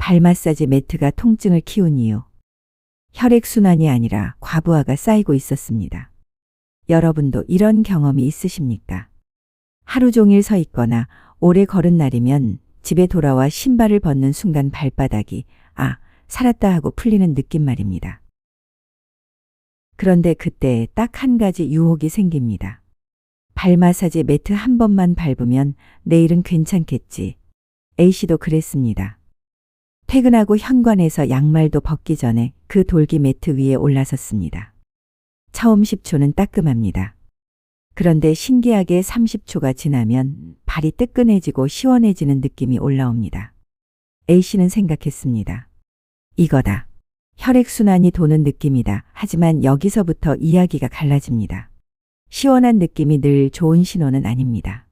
발 마사지 매트가 통증을 키운 이유. 혈액순환이 아니라 과부하가 쌓이고 있었습니다. 여러분도 이런 경험이 있으십니까? 하루 종일 서 있거나 오래 걸은 날이면 집에 돌아와 신발을 벗는 순간 발바닥이 살았다 하고 풀리는 느낌 말입니다. 그런데 그때 딱 한 가지 유혹이 생깁니다. 발 마사지 매트 한 번만 밟으면 내일은 괜찮겠지. A씨도 그랬습니다. 퇴근하고 현관에서 양말도 벗기 전에 그 돌기 매트 위에 올라섰습니다. 처음 10초는 따끔합니다. 그런데 신기하게 30초가 지나면 발이 뜨끈해지고 시원해지는 느낌이 올라옵니다. A씨는 생각했습니다. 이거다. 혈액순환이 도는 느낌이다. 하지만 여기서부터 이야기가 갈라집니다. 시원한 느낌이 늘 좋은 신호는 아닙니다.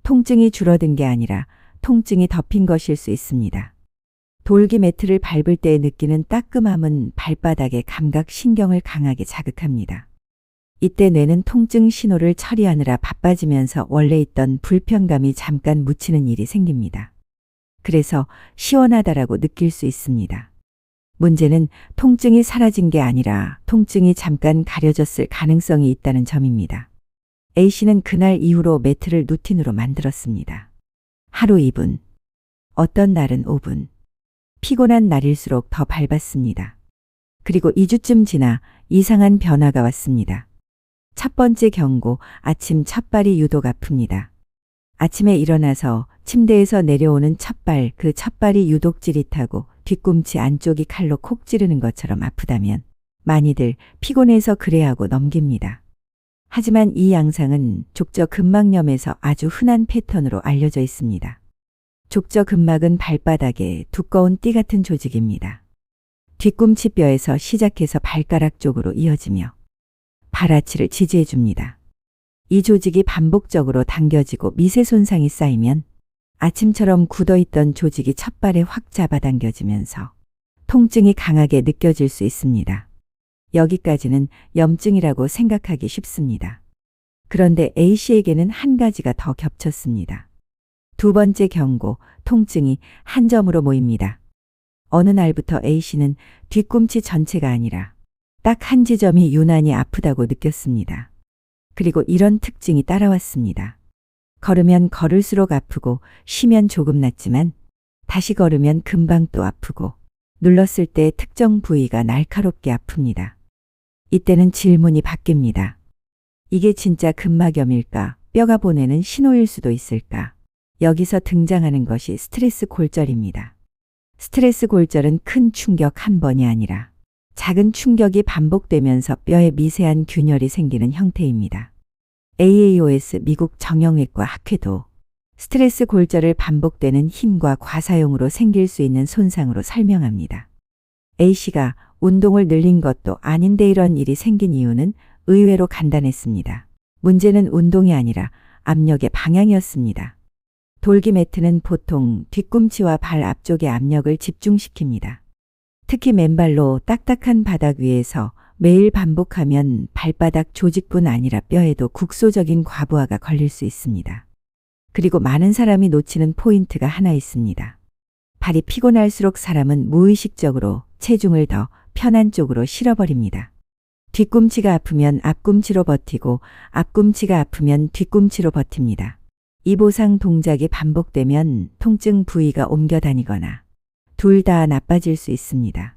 통증이 줄어든 게 아니라 통증이 덮인 것일 수 있습니다. 돌기 매트를 밟을 때 느끼는 따끔함은 발바닥의 감각 신경을 강하게 자극합니다. 이때 뇌는 통증 신호를 처리하느라 바빠지면서 원래 있던 불편감이 잠깐 묻히는 일이 생깁니다. 그래서 시원하다라고 느낄 수 있습니다. 문제는 통증이 사라진 게 아니라 통증이 잠깐 가려졌을 가능성이 있다는 점입니다. A씨는 그날 이후로 매트를 루틴으로 만들었습니다. 하루 2분, 어떤 날은 5분. 피곤한 날일수록 더 밟았습니다. 그리고 2주쯤 지나 이상한 변화가 왔습니다. 첫 번째 경고, 아침 첫발이 유독 아픕니다. 아침에 일어나서 침대에서 내려오는 첫발, 그 첫발이 유독 찌릿하고 뒤꿈치 안쪽이 칼로 콕 찌르는 것처럼 아프다면 많이들 피곤해서 그래 하고 넘깁니다. 하지만 이 양상은 족저근막염에서 아주 흔한 패턴으로 알려져 있습니다. 족저근막은 발바닥에 두꺼운 띠 같은 조직입니다. 뒤꿈치 뼈에서 시작해서 발가락 쪽으로 이어지며 발아치를 지지해 줍니다. 이 조직이 반복적으로 당겨지고 미세 손상이 쌓이면 아침처럼 굳어있던 조직이 첫발에 확 잡아당겨지면서 통증이 강하게 느껴질 수 있습니다. 여기까지는 염증이라고 생각하기 쉽습니다. 그런데 A씨에게는 한 가지가 더 겹쳤습니다. 두 번째 경고, 통증이 한 점으로 모입니다. 어느 날부터 A씨는 뒤꿈치 전체가 아니라 딱 한 지점이 유난히 아프다고 느꼈습니다. 그리고 이런 특징이 따라왔습니다. 걸으면 걸을수록 아프고 쉬면 조금 낫지만 다시 걸으면 금방 또 아프고 눌렀을 때 특정 부위가 날카롭게 아픕니다. 이때는 질문이 바뀝니다. 이게 진짜 근막염일까? 뼈가 보내는 신호일 수도 있을까? 여기서 등장하는 것이 스트레스 골절입니다. 스트레스 골절은 큰 충격 한 번이 아니라 작은 충격이 반복되면서 뼈에 미세한 균열이 생기는 형태입니다. AAOS 미국 정형외과 학회도 스트레스 골절을 반복되는 힘과 과사용으로 생길 수 있는 손상으로 설명합니다. A씨가 운동을 늘린 것도 아닌데 이런 일이 생긴 이유는 의외로 간단했습니다. 문제는 운동이 아니라 압력의 방향이었습니다. 돌기 매트는 보통 뒤꿈치와 발 앞쪽의 압력을 집중시킵니다. 특히 맨발로 딱딱한 바닥 위에서 매일 반복하면 발바닥 조직뿐 아니라 뼈에도 국소적인 과부하가 걸릴 수 있습니다. 그리고 많은 사람이 놓치는 포인트가 하나 있습니다. 발이 피곤할수록 사람은 무의식적으로 체중을 더 편한 쪽으로 실어버립니다. 뒤꿈치가 아프면 앞꿈치로 버티고 앞꿈치가 아프면 뒤꿈치로 버팁니다. 이 보상 동작이 반복되면 통증 부위가 옮겨 다니거나 둘 다 나빠질 수 있습니다.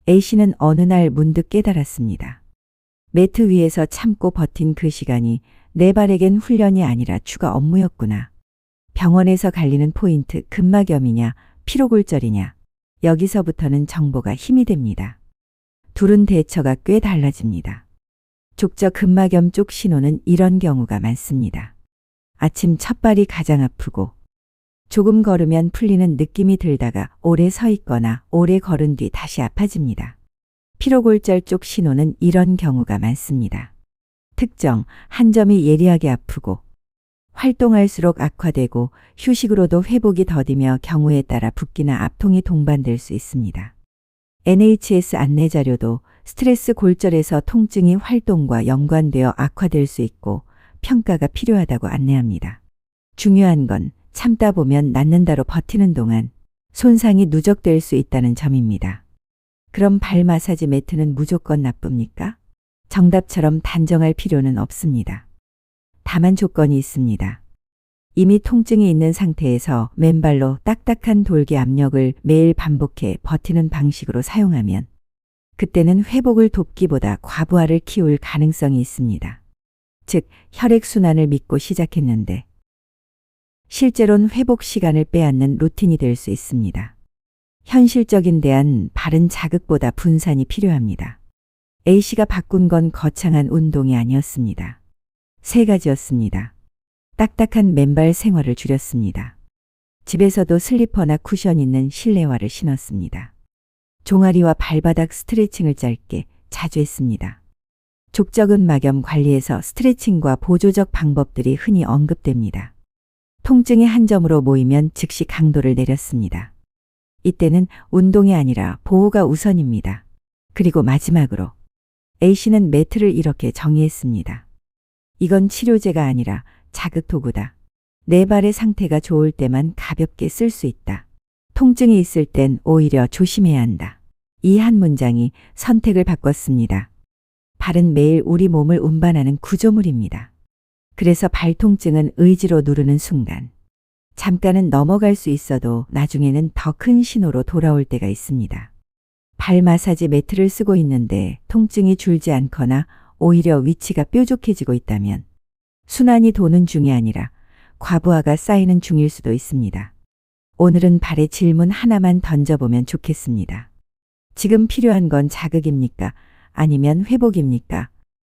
A씨는 어느 날 문득 깨달았습니다. 매트 위에서 참고 버틴 그 시간이 내 발에겐 훈련이 아니라 추가 업무였구나. 병원에서 갈리는 포인트, 근막염이냐, 피로골절이냐. 여기서부터는 정보가 힘이 됩니다. 둘은 대처가 꽤 달라집니다. 족저근막염 쪽 신호는 이런 경우가 많습니다. 아침 첫발이 가장 아프고 조금 걸으면 풀리는 느낌이 들다가 오래 서 있거나 오래 걸은 뒤 다시 아파집니다. 피로골절 쪽 신호는 이런 경우가 많습니다. 특정 한 점이 예리하게 아프고 활동할수록 악화되고 휴식으로도 회복이 더디며 경우에 따라 붓기나 압통이 동반될 수 있습니다. NHS 안내자료도 스트레스 골절에서 통증이 활동과 연관되어 악화될 수 있고 평가가 필요하다고 안내합니다. 중요한 건 참다 보면 낫는다로 버티는 동안 손상이 누적될 수 있다는 점입니다. 그럼 발 마사지 매트는 무조건 나쁩니까? 정답처럼 단정할 필요는 없습니다. 다만 조건이 있습니다. 이미 통증이 있는 상태에서 맨발로 딱딱한 돌기 압력을 매일 반복해 버티는 방식으로 사용하면 그때는 회복을 돕기보다 과부하를 키울 가능성이 있습니다. 즉, 혈액순환을 믿고 시작했는데 실제로는 회복 시간을 빼앗는 루틴이 될 수 있습니다. 현실적인 데한 바른 자극보다 분산이 필요합니다. A씨가 바꾼 건 거창한 운동이 아니었습니다. 세 가지였습니다. 딱딱한 맨발 생활을 줄였습니다. 집에서도 슬리퍼나 쿠션 있는 실내화를 신었습니다. 종아리와 발바닥 스트레칭을 짧게 자주 했습니다. 족저근 막염 관리에서 스트레칭과 보조적 방법들이 흔히 언급됩니다. 통증이 한 점으로 모이면 즉시 강도를 내렸습니다. 이때는 운동이 아니라 보호가 우선입니다. 그리고 마지막으로 A씨는 매트를 이렇게 정의했습니다. 이건 치료제가 아니라 자극 도구다. 내 발의 상태가 좋을 때만 가볍게 쓸 수 있다. 통증이 있을 땐 오히려 조심해야 한다. 이 한 문장이 선택을 바꿨습니다. 발은 매일 우리 몸을 운반하는 구조물입니다. 그래서 발 통증은 의지로 누르는 순간 잠깐은 넘어갈 수 있어도 나중에는 더 큰 신호로 돌아올 때가 있습니다. 발 마사지 매트를 쓰고 있는데 통증이 줄지 않거나 오히려 위치가 뾰족해지고 있다면 순환이 도는 중이 아니라 과부하가 쌓이는 중일 수도 있습니다. 오늘은 발에 질문 하나만 던져보면 좋겠습니다. 지금 필요한 건 자극입니까? 아니면 회복입니까?